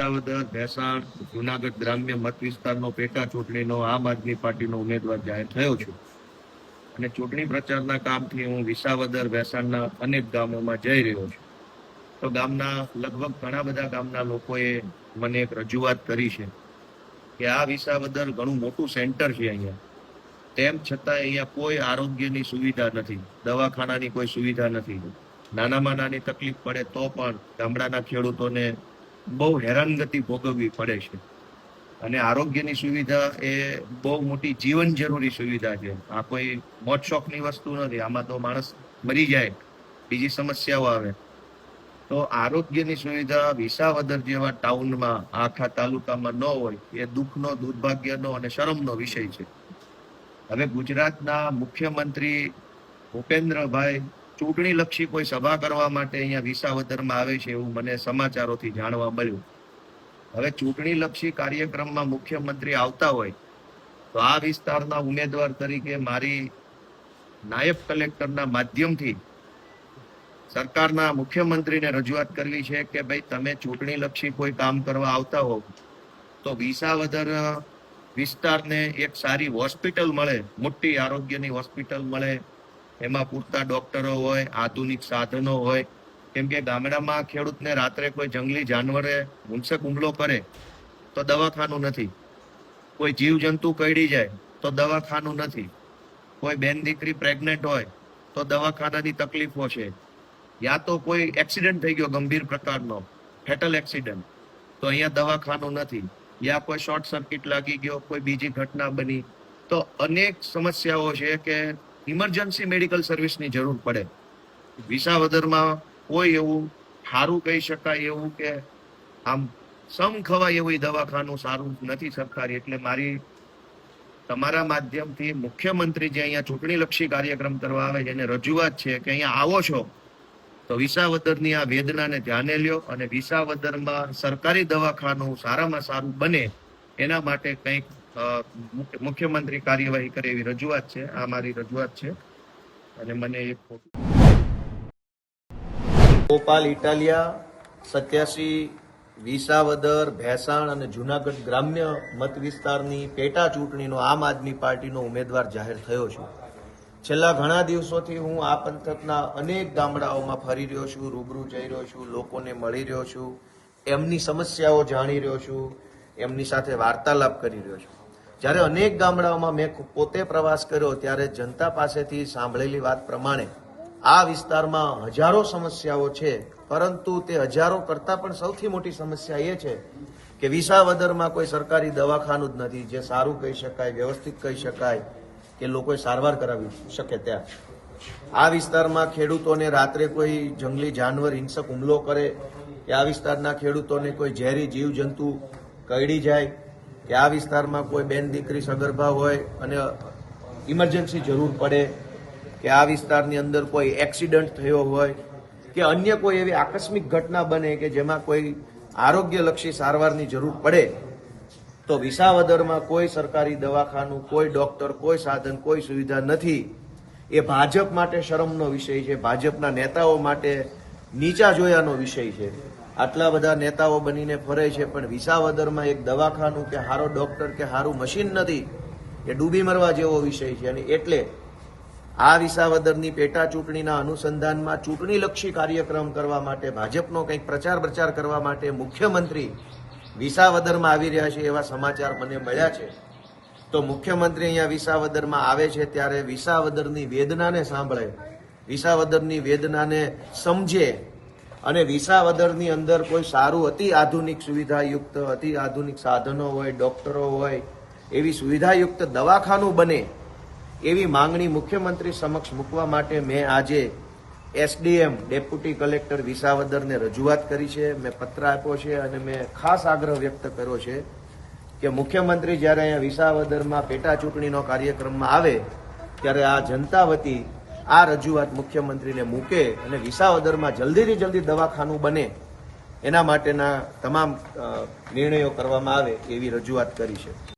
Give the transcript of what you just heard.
વિસાવદર, ભેસાણ, જુનાગઢ ગ્રામ્ય મત વિસ્તારનો પેટા ચૂંટણીનો આમ આદમી પાર્ટીનો ઉમેદવાર જાહેર થયો છું અને ચૂંટણી પ્રચારના કામથી હું વિસાવદર, ભેસાણના અનેક ગામોમાં જઈ રહ્યો છું. તો ગામના લગભગ ઘણા બધા ગામના લોકોએ મને એક રજૂઆત કરી છે કે આ વિસાવદર ઘણું મોટું સેન્ટર છે અહીંયા, તેમ છતાં અહીંયા કોઈ આરોગ્યની સુવિધા નથી, દવાખાનાની કોઈ સુવિધા નથી. નાનામાં નાની તકલીફ પડે તો પણ ગામડાના ખેડૂતોને બહુ હેરાનગતિ ભોગવવી પડે છે. અને આરોગ્યની સુવિધા એ બહુ મોટી જીવન જરૂરી સુવિધા છે. આ કોઈ મોજ શોખની વસ્તુ નથી. આમાં તો માણસ મરી જાય, બીજી સમસ્યાઓ આવે. તો આરોગ્યની સુવિધા વિસાવદર જેવા ટાઉનમાં, આખા તાલુકામાં ન હોય એ દુઃખનો, દુર્ભાગ્યનો અને શરમનો વિષય છે. હવે ગુજરાતના મુખ્યમંત્રી ભૂપેન્દ્રભાઈ ચૂંટણીલક્ષી કોઈ સભા કરવા માટે અહીંયા વિસાવદરમાં આવે છે એવું મને સમાચારોથી જાણવા મળ્યું. હવે ચૂંટણીલક્ષી કાર્યક્રમમાં મુખ્યમંત્રી આવતા હોય તો આ વિસ્તારના ઉમેદવાર તરીકે મારી નાયબ કલેક્ટરના માધ્યમથી સરકારના મુખ્યમંત્રીને રજૂઆત કરવી છે કે ભાઈ તમે ચૂંટણીલક્ષી કોઈ કામ કરવા આવતા હો તો વિસાવદર વિસ્તારને એક સારી હોસ્પિટલ મળે, મોટી આરોગ્યની હોસ્પિટલ મળે, એમાં પૂરતા ડોક્ટરો હોય, આધુનિક સાધનો હોય. કેમ કે ગામડામાં ખેડૂતને રાત્રે કોઈ જંગલી જાનવરે હિંસક હુમલો કરે તો દવાખાનું નથી, કોઈ જીવજંતુ કરડી જાય તો દવાખાનું નથી, કોઈ બેન દીકરી પ્રેગ્નેન્ટ હોય તો દવાખાનાની તકલીફો છે, યા તો કોઈ એક્સિડન્ટ થઈ ગયો ગંભીર પ્રકારનો, ફેટલ એક્સિડન્ટ, તો અહીંયા દવાખાનું નથી, યા કોઈ શોર્ટ સર્કિટ લાગી ગયો, કોઈ બીજી ઘટના બની, તો અનેક સમસ્યાઓ છે કે ઇમરજન્સી મેડિકલ સર્વિસની જરૂર પડે. વિસાવદરમાં કોઈ એવું સારું કહી શકાય એવું કે આમ સમ ખવાય એવું દવાખાનું સારું નથી સરકારી. એટલે મારી તમારા માધ્યમથી મુખ્યમંત્રી જે અહીંયા ચૂંટણીલક્ષી કાર્યક્રમ કરવા આવે છે એને રજૂઆત છે કે અહીંયા આવો છો તો વિસાવદરની આ વેદનાને ધ્યાને લ્યો અને વિસાવદરમાં સરકારી દવાખાનું સારામાં સારું બને એના માટે કંઈક મુખ્યમંત્રી કાર્યવાહી કરે એવી રજૂઆત છે. આ મારી રજૂઆત છે. અને મને એક ગોપાલ ઇટાલિયા 87 વિસાવદર, ભેસાણ અને જુનાગઢ ગ્રામ્ય મત વિસ્તારની પેટા ચૂંટણીનો આમ આદમી પાર્ટીનો ઉમેદવાર જાહેર થયો છું. છેલ્લા ઘણા દિવસોથી હું આ પંથકના અનેક ગામડાઓમાં ફરી રહ્યો છું, રૂબરૂ જઈ રહ્યો છું, લોકોને મળી રહ્યો છું, એમની સમસ્યાઓ જાણી રહ્યો છું, એમની સાથે વાર્તાલાપ કરી રહ્યો છું. જ્યારે અનેક ગામડાઓમાં મેં પોતે પ્રવાસ કર્યો ત્યારે જનતા પાસેથી સાંભળેલી વાત પ્રમાણે આ વિસ્તારમાં હજારો સમસ્યાઓ છે, પરંતુ તે હજારો કરતાં પણ સૌથી મોટી સમસ્યા એ છે કે વિસાવદરમાં કોઈ સરકારી દવાખાનું જ નથી જે સારું કહી શકાય, વ્યવસ્થિત કહી શકાય કે લોકોએ સારવાર કરાવી શકે. ત્યાં આ વિસ્તારમાં ખેડૂતોને રાત્રે કોઈ જંગલી જાનવર હિંસક હુમલો કરે કે આ વિસ્તારના ખેડૂતોને કોઈ ઝેરી જીવજંતુ કરડી જાય કે આ વિસ્તારમાં કોઈ બેન દીકરી સગર્ભા હોય અને ઇમરજન્સી જરૂર પડે કે આ વિસ્તારની અંદર કોઈ એક્સિડન્ટ થયો હોય કે અન્ય કોઈ એવી આકસ્મિક ઘટના બને કે જેમાં કોઈ આરોગ્યલક્ષી સારવારની જરૂર પડે તો વિસાવદરમાં કોઈ સરકારી દવાખાનું, કોઈ ડોક્ટર, કોઈ સાધન, કોઈ સુવિધા નથી. એ ભાજપ માટે શરમનો વિષય છે, ભાજપના નેતાઓ માટે નીચા જોયાનો વિષય છે. આટલા બધા નેતાઓ બનીને ફરે છે પણ વિસાવદરમાં એક દવાખાનું કે સારો ડોક્ટર કે સારું મશીન નથી. એ ડૂબી મરવા જેવો વિષય છે. અને એટલે આ વિસાવદરની પેટા ચૂંટણીના અનુસંધાનમાં ચૂંટણીલક્ષી કાર્યક્રમ કરવા માટે, ભાજપનો કંઈક પ્રચાર કરવા માટે મુખ્યમંત્રી વિસાવદરમાં આવી રહ્યા છે એવા સમાચાર મને મળ્યા છે. તો મુખ્યમંત્રી અહીંયા વિસાવદરમાં આવે છે ત્યારે વિસાવદરની વેદનાને સાંભળે, વિસાવદરની વેદનાને સમજે અને વિસાવદરની અંદર કોઈ સારું અતિ આધુનિક સુવિધાયુક્ત, અતિ આધુનિક સાધનો હોય, ડોક્ટરો હોય, એવી સુવિધાયુક્ત દવાખાનું બને એવી માંગણી મુખ્યમંત્રી સમક્ષ મૂકવા માટે મેં આજે એસડીએમ ડેપ્યુટી કલેક્ટર વિસાવદરને રજૂઆત કરી છે. મેં પત્ર આપ્યો છે અને મેં ખાસ આગ્રહ વ્યક્ત કર્યો છે કે મુખ્યમંત્રી જ્યારે અહીંયા વિસાવદરમાં પેટા ચૂંટણીનો કાર્યક્રમમાં આવે ત્યારે આ જનતા વતી આ રજૂઆત મુખ્યમંત્રીને મૂકે અને વિસાવદરમાં જલ્દીથી જલ્દી દવાખાનું બને એના માટેના તમામ નિર્ણયો કરવામાં આવે એવી રજૂઆત કરી છે.